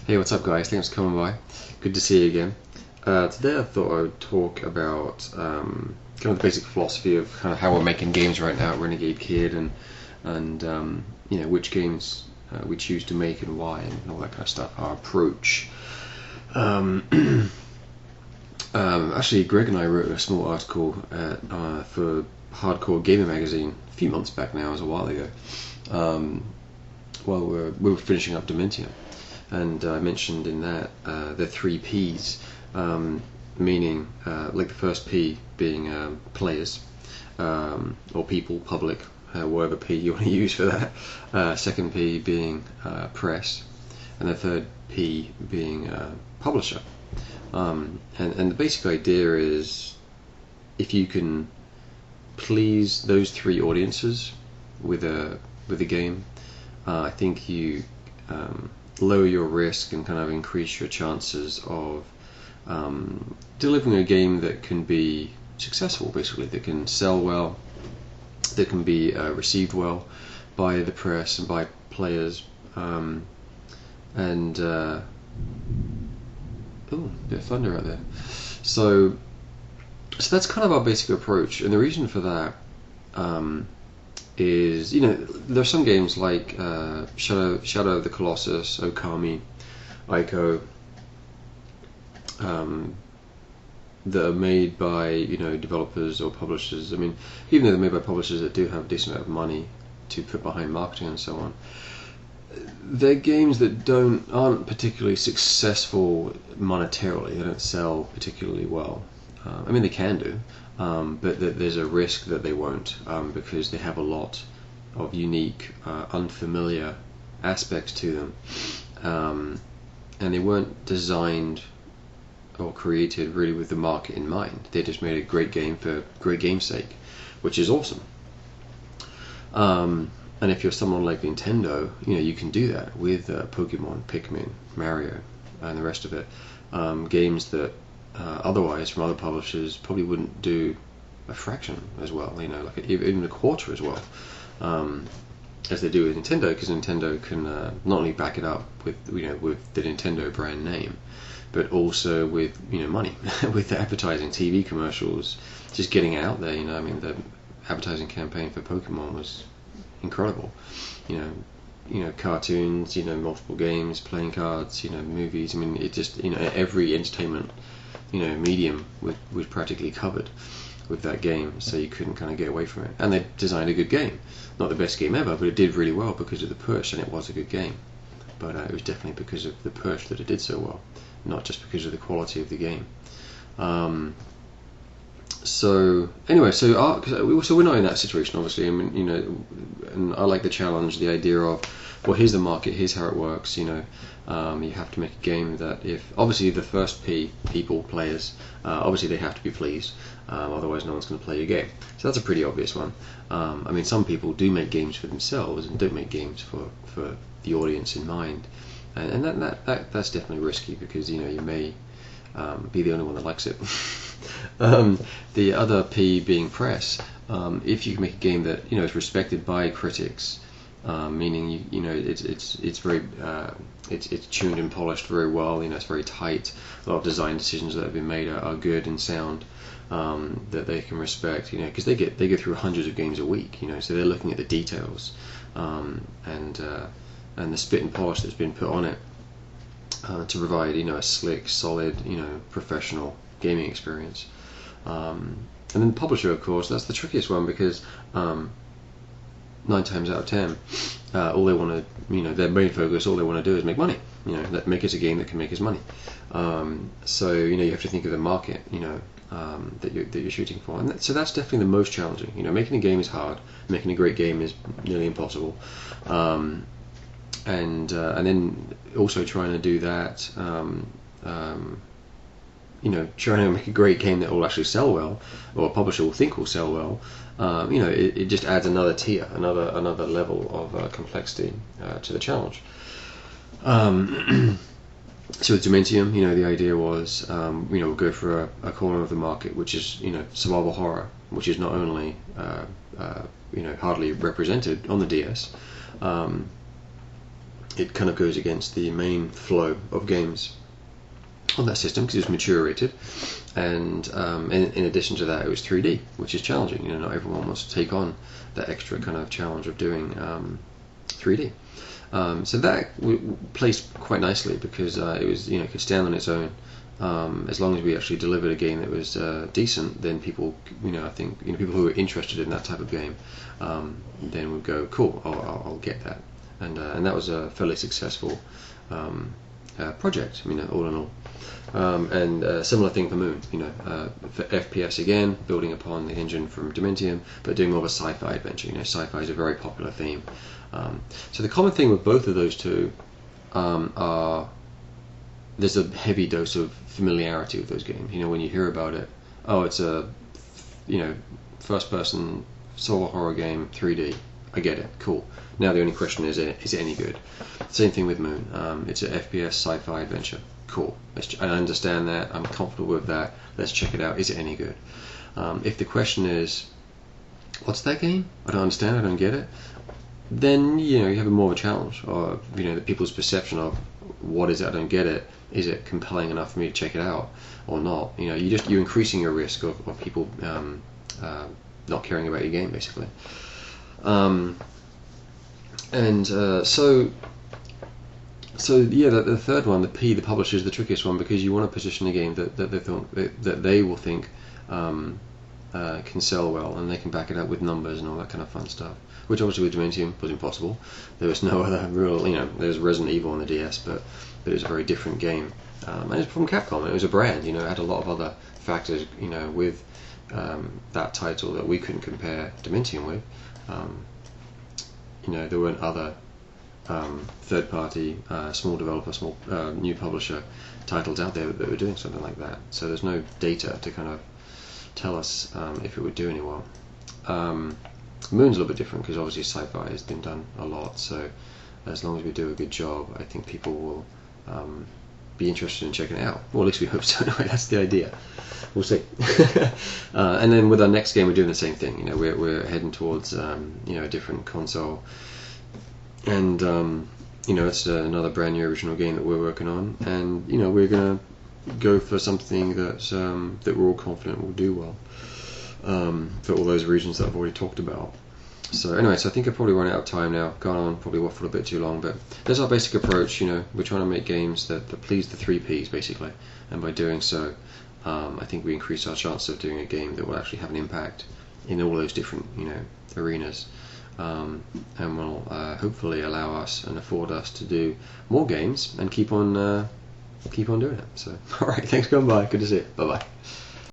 Hey, what's up, guys? Thanks for coming by. Good to see you again. Today I thought I would talk about kind of the basic philosophy of kind of how we're making games right now at Renegade Kid, and you know, which games we choose to make and why, and all that kind of stuff. Our approach. Actually, Greg and I wrote a small article for Hardcore Gamer magazine a few months back now. It was a while ago. While we were finishing up Dementium. And I mentioned in that the 3 P's, meaning like the first P being players, or people, public, whatever P you want to use for that. Second P being press, and the third P being publisher. And the basic idea is, if you can please those 3 audiences with a game, I think you lower your risk and kind of increase your chances of delivering a game that can be successful, basically, that can sell well, that can be received well by the press and by players, and oh, bit of thunder out there. So that's kind of our basic approach, and the reason for that is, you know, there are some games like Shadow of the Colossus, Okami, Ico, that are made by, you know, developers or publishers. I mean, even though they're made by publishers that do have a decent amount of money to put behind marketing and so on, they're games that aren't particularly successful monetarily. They don't sell particularly well. I mean, they can do, but there's a risk that they won't, because they have a lot of unique, unfamiliar aspects to them, and they weren't designed or created really with the market in mind. They just made a great game for great game's sake, which is awesome. And if you're someone like Nintendo, you know, you can do that with Pokemon, Pikmin, Mario, and the rest of it. Games that otherwise from other publishers probably wouldn't do a fraction as well, you know, like even a quarter as well, as they do with Nintendo, because Nintendo can not only back it up with, you know, with the Nintendo brand name, but also with, you know, money, with the advertising, TV commercials, just getting it out there. You know, I mean, the advertising campaign for Pokemon was incredible. You know, cartoons, you know, multiple games, playing cards, you know, movies. I mean, it just, you know, every entertainment, you know, medium was practically covered with that game, so you couldn't kind of get away from it. And they designed a good game, not the best game ever, but it did really well because of the push, and it was a good game. But it was definitely because of the push that it did so well, not just because of the quality of the game. So anyway, so we're not in that situation, obviously. I mean, you know, and I like the challenge, the idea of, well, here's the market, here's how it works. You know, you have to make a game that, if obviously the first P, people, players, obviously they have to be pleased, otherwise no one's going to play your game. So that's a pretty obvious one. I mean, some people do make games for themselves and don't make games for the audience in mind, and that's definitely risky, because, you know, you may be the only one that likes it. The other P being press. If you can make a game that, you know, is respected by critics, meaning you know, it's very it's tuned and polished very well. You know, it's very tight. A lot of design decisions that have been made are good and sound, that they can respect. You know, because they go through hundreds of games a week. You know, so they're looking at the details, and the spit and polish that's been put on it, to provide, you know, a slick, solid, you know, professional gaming experience. And then publisher, of course, that's the trickiest one, because 9 times out of 10, all they want to, you know, their main focus, all they want to do is make money. You know, make us a game that can make us money. So, you know, you have to think of the market, you know, that you're shooting for, and so that's definitely the most challenging. You know, making a game is hard. Making a great game is nearly impossible. And then also trying to do that, you know, trying to make a great game that will actually sell well, or a publisher will think will sell well, you know, it just adds another tier, another level of complexity to the challenge. So with Dementium, you know, the idea was, you know, go for a corner of the market, which is, you know, survival horror, which is not only, you know, hardly represented on the DS, it kind of goes against the main flow of games on that system because it was mature rated, and in addition to that, it was 3D, which is challenging. You know, not everyone wants to take on that extra kind of challenge of doing 3D. So that placed quite nicely because it was, you know, could stand on its own. As long as we actually delivered a game that was decent, then people, you know, I think, you know, people who are interested in that type of game, then would go, cool, I'll get that, and that was a fairly successful project. I mean, all in all. And similar thing for Moon, you know, for FPS again, building upon the engine from Dementium, but doing more of a sci-fi adventure. You know, sci-fi is a very popular theme. So the common thing with both of those two are there's a heavy dose of familiarity with those games. You know, when you hear about it, oh, it's a, you know, first-person survival horror game, 3D. I get it, cool. Now the only question is it any good? Same thing with Moon. It's an FPS sci-fi adventure. Cool. I understand that. I'm comfortable with that. Let's check it out. Is it any good? If the question is, what's that game? I don't understand. I don't get it. Then, you know, you have a more of a challenge, or, you know, the people's perception of what is it? I don't get it. Is it compelling enough for me to check it out or not? You know, you're increasing your risk of people not caring about your game, basically. So yeah, the third one, the P, the publisher, is the trickiest one because you want to position a game that they will think can sell well, and they can back it up with numbers and all that kind of fun stuff. Which obviously with Dementium was impossible. There was no other real, you know, there's Resident Evil on the DS, but it was a very different game. And it's from Capcom. It was a brand, you know, it had a lot of other factors, you know, with that title that we couldn't compare Dementium with. You know, there weren't other third-party, small developer, small new publisher titles out there that were doing something like that. So there's no data to kind of tell us if it would do any well. Moon's a little bit different because obviously sci-fi has been done a lot. So as long as we do a good job, I think people will be interested in checking it out. Well, at least we hope so. Anyway, that's the idea. We'll see. And then with our next game, we're doing the same thing. You know, we're heading towards you know, a different console. And you know, it's another brand new original game that we're working on, and you know, we're gonna go for something that's that we're all confident will do well, for all those reasons that I've already talked about. So anyway, so I think I've probably run out of time now. Gone on, probably waffled a bit too long, but that's our basic approach. You know, we're trying to make games that please the 3 Ps basically, and by doing so, I think we increase our chance of doing a game that will actually have an impact in all those different, you know, arenas. And will hopefully allow us and afford us to do more games and keep on doing it. So, all right, thanks for coming by. Good to see you. Bye bye.